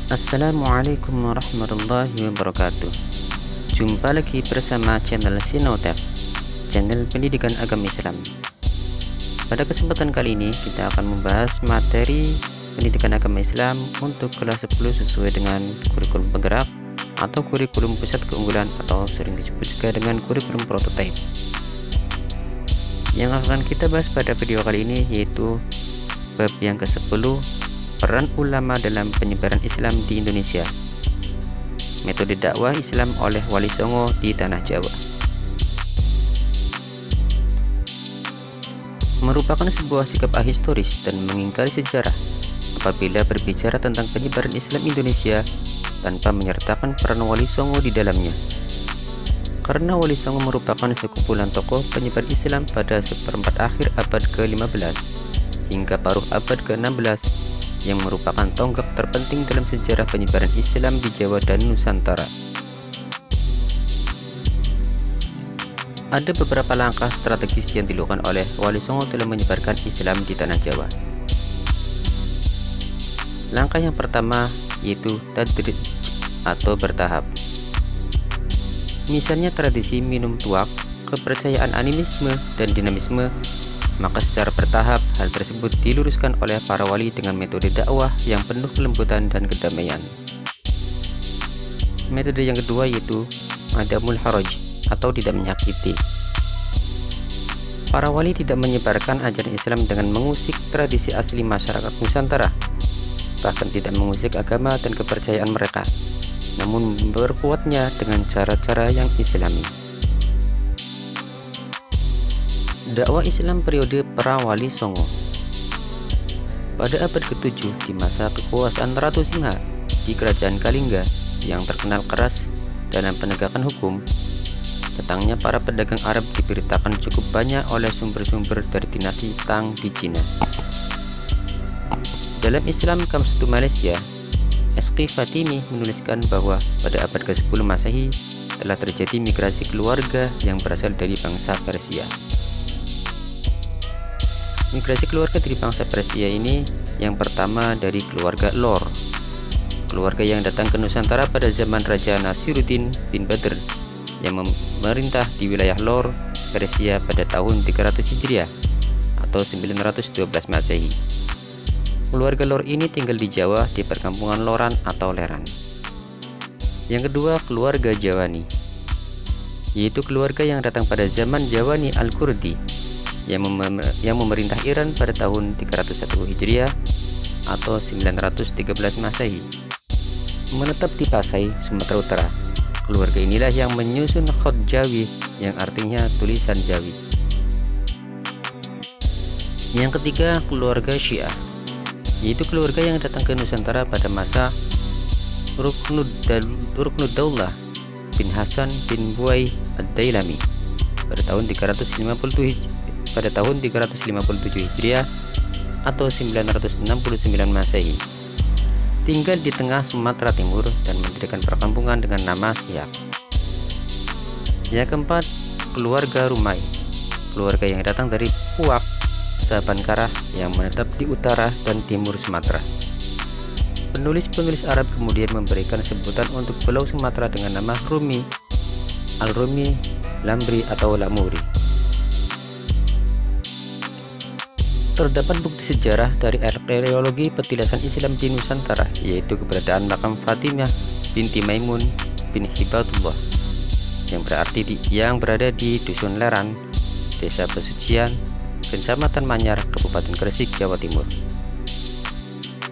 Assalamualaikum warahmatullahi wabarakatuh. Jumpa lagi bersama channel Sinotech, channel pendidikan agama Islam. Pada kesempatan kali ini kita akan membahas materi pendidikan agama Islam untuk kelas 10 sesuai dengan kurikulum penggerak atau kurikulum pusat keunggulan atau sering disebut juga dengan kurikulum prototipe. Yang akan kita bahas pada video kali ini yaitu bab yang ke-10, peran ulama dalam penyebaran Islam di Indonesia. Metode dakwah Islam oleh Wali Songo di Tanah Jawa. Merupakan sebuah sikap ahistoris dan mengingkari sejarah apabila berbicara tentang penyebaran Islam Indonesia tanpa menyertakan peran Wali Songo di dalamnya. Karena Wali Songo merupakan sekumpulan tokoh penyebar Islam pada seperempat akhir abad ke-15 hingga paruh abad ke-16 yang merupakan tonggak terpenting dalam sejarah penyebaran Islam di Jawa dan Nusantara. Ada beberapa langkah strategis yang dilakukan oleh Wali Songo dalam menyebarkan Islam di Tanah Jawa. Langkah yang pertama yaitu tadrij atau bertahap. Misalnya tradisi minum tuak, kepercayaan animisme dan dinamisme, maka secara bertahap hal tersebut diluruskan oleh para wali dengan metode dakwah yang penuh kelembutan dan kedamaian. Metode yang kedua yaitu adamul haraj atau tidak menyakiti. Para wali tidak menyebarkan ajaran Islam dengan mengusik tradisi asli masyarakat Nusantara, bahkan tidak mengusik agama dan kepercayaan mereka, namun memperkuatnya dengan cara-cara yang Islami. Dakwah Islam periode para Wali Songo. Pada abad ke-7 di masa kekuasaan Ratu Singha di Kerajaan Kalingga yang terkenal keras dalam penegakan hukum, datangnya para pedagang Arab diberitakan cukup banyak oleh sumber-sumber dari dinasti Tang di Cina. Dalam Islam Kamsutu Malaysia, Eski Fatimi menuliskan bahwa pada abad ke-10 Masehi telah terjadi migrasi keluarga yang berasal dari bangsa Persia. Migrasi keluarga dari bangsa Persia ini yang pertama dari keluarga Lor, keluarga yang datang ke Nusantara pada zaman Raja Nasiruddin bin Badr yang memerintah di wilayah Lor, Persia pada tahun 300 Hijriah atau 912 Masehi. Keluarga Lor ini tinggal di Jawa di perkampungan Loran atau Leran. Yang kedua, keluarga Jawani, yaitu keluarga yang datang pada zaman Jawani Al-Kurdi yang memerintah Iran pada tahun 301 Hijriah atau 913 Masehi. Menetap di Pasai, Sumatera Utara. Keluarga inilah yang menyusun Khat Jawi yang artinya tulisan Jawi. Yang ketiga, keluarga Syiah, yaitu keluarga yang datang ke Nusantara pada masa Ruknuddaulah bin Hasan bin Buai Ad-Dailami pada tahun 357 Hijriah atau 969 Masehi. Tinggal di tengah Sumatera Timur dan mendirikan perkampungan dengan nama Siak. Yang keempat, keluarga Rumai, keluarga yang datang dari Puak, Sabankarah yang menetap di utara dan timur Sumatera. Penulis-penulis Arab kemudian memberikan sebutan untuk pulau Sumatera dengan nama Rumi, Al-Rumi, Lambri atau Lamuri. Terdapat bukti sejarah dari arkeologi petilasan Islam di Nusantara, yaitu keberadaan makam Fatimah binti Maimun bin Hibatullah yang berada di Dusun Leran, Desa Pesucian, Kecamatan Manyar, Kabupaten Gresik, Jawa Timur.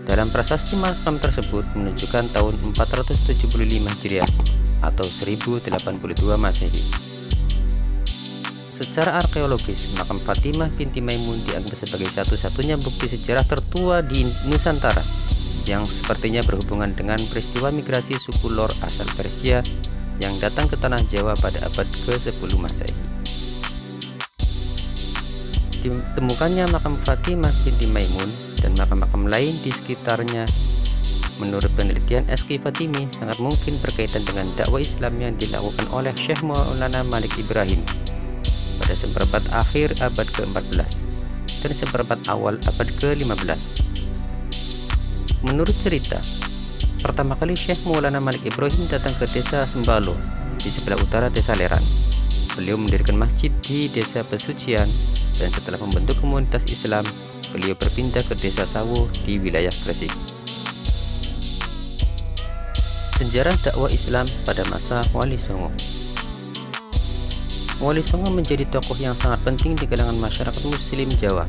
Dalam prasasti makam tersebut menunjukkan tahun 475 Hijriah atau 1082 Masehi. Secara arkeologis, makam Fatimah binti Maimun dianggap sebagai satu-satunya bukti sejarah tertua di Nusantara yang sepertinya berhubungan dengan peristiwa migrasi suku Lor asal Persia yang datang ke tanah Jawa pada abad ke-10 Masehi. Ditemukannya makam Fatimah binti Maimun dan makam-makam lain di sekitarnya menurut penelitian Eski Fatimi sangat mungkin berkaitan dengan dakwah Islam yang dilakukan oleh Syekh Maulana Malik Ibrahim pada seperempat akhir abad ke-14 dan seperempat awal abad ke-15. Menurut cerita, Pertama kali Syekh Maulana Malik Ibrahim datang ke desa Sembalo di sebelah utara desa Leran. Beliau mendirikan masjid di desa Pesucian, dan setelah membentuk komunitas Islam, beliau berpindah ke desa Sawo di wilayah Gresik. Sejarah dakwah Islam pada masa Wali Songo. Wali Songo menjadi tokoh yang sangat penting di kalangan masyarakat Muslim Jawa.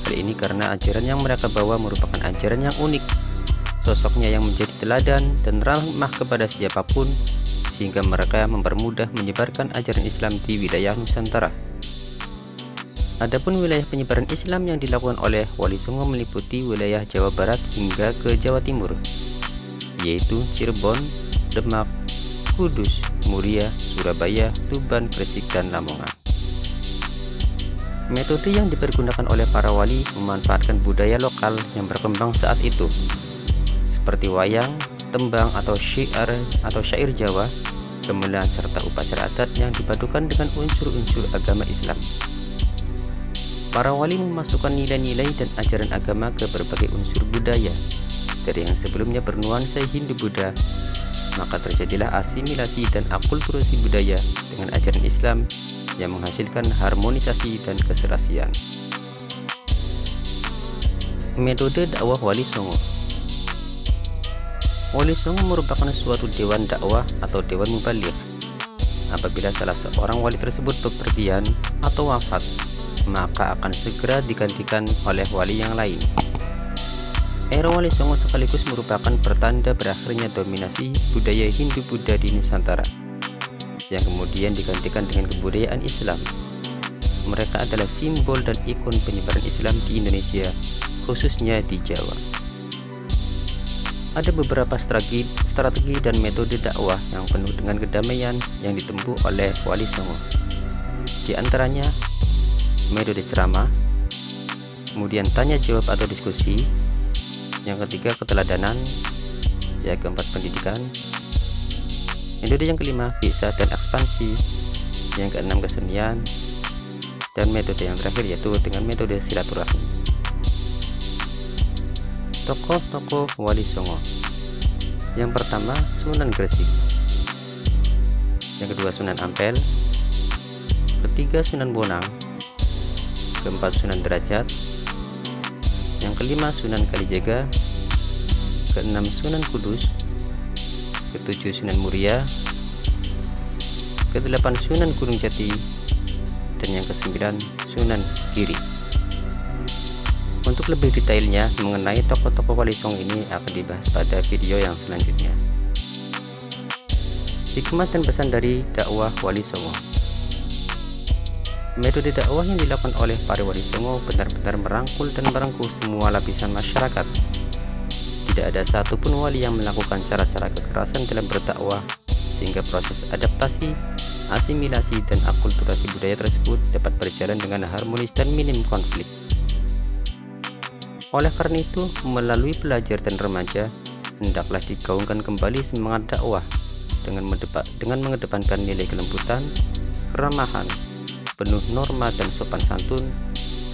Hal ini karena ajaran yang mereka bawa merupakan ajaran yang unik. Sosoknya yang menjadi teladan dan ramah kepada siapapun, sehingga mereka mempermudah menyebarkan ajaran Islam di wilayah Nusantara. Adapun wilayah penyebaran Islam yang dilakukan oleh Wali Songo meliputi wilayah Jawa Barat hingga ke Jawa Timur, yaitu Cirebon, Demak, Kudus, Muria, Surabaya, Tuban, Gresik, dan Lamongan. Metode yang dipergunakan oleh para wali memanfaatkan budaya lokal yang berkembang saat itu, seperti wayang, tembang atau syair Jawa, gamelan serta upacara adat yang dipadukan dengan unsur-unsur agama Islam. Para wali memasukkan nilai-nilai dan ajaran agama ke berbagai unsur budaya dari yang sebelumnya bernuansa Hindu-Buddha, maka terjadilah asimilasi dan akulturasi budaya dengan ajaran Islam yang menghasilkan harmonisasi dan keserasian. Metode dakwah Wali Songo. Wali Songo merupakan suatu dewan dakwah atau dewan mubaligh. Apabila salah seorang wali tersebut bepergian atau wafat, maka akan segera digantikan oleh wali yang lain. Era Wali Songo sekaligus merupakan pertanda berakhirnya dominasi budaya Hindu-Buddha di Nusantara, yang kemudian digantikan dengan kebudayaan Islam. Mereka adalah simbol dan ikon penyebaran Islam di Indonesia, khususnya di Jawa. Ada beberapa strategi dan metode dakwah yang penuh dengan kedamaian yang ditempuh oleh Wali Songo. Di antaranya, metode ceramah, kemudian tanya jawab atau diskusi, yang ketiga keteladanan, yang keempat pendidikan, metode yang kelima visa dan ekspansi, yang keenam kesenian, dan metode yang terakhir yaitu dengan metode silaturahmi. Tokoh-tokoh Wali Songo. Yang pertama, Sunan Gresik. Yang kedua, Sunan Ampel. Ketiga, Sunan Bonang. Keempat, Sunan Derajat. Yang kelima, Sunan Kalijaga. Keenam, Sunan Kudus. Ketujuh, Sunan Muria. Kedelapan, Sunan Gunung Jati. Dan yang kesembilan, Sunan Giri. Untuk lebih detailnya mengenai tokoh-tokoh Wali Songo ini akan dibahas pada video yang selanjutnya. Hikmah dan pesan dari dakwah Wali Songo. Metode dakwah yang dilakukan oleh para Wali Songo benar-benar merangkul dan merengkuh semua lapisan masyarakat. Tidak ada satupun wali yang melakukan cara-cara kekerasan dalam berdakwah, sehingga proses adaptasi, asimilasi, dan akulturasi budaya tersebut dapat berjalan dengan harmonis dan minim konflik. Oleh karena itu, melalui pelajar dan remaja, hendaklah digaungkan kembali semangat dakwah dengan mengedepankan nilai kelembutan, keramahan, penuh norma dan sopan santun,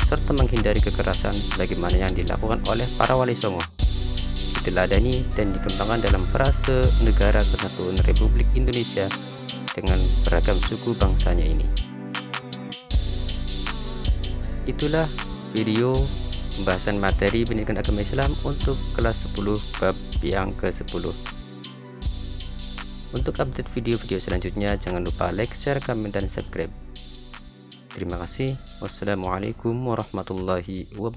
serta menghindari kekerasan sebagaimana yang dilakukan oleh para Wali Songo. Diteladani dan dikembangkan dalam frase Negara Kesatuan Republik Indonesia dengan beragam suku bangsanya ini. Itulah video pembahasan materi pendidikan agama Islam untuk kelas 10 bab yang ke-10. Untuk update video-video selanjutnya, jangan lupa like, share, komen, dan subscribe. Terima kasih. Wassalamualaikum warahmatullahi wabarakatuh.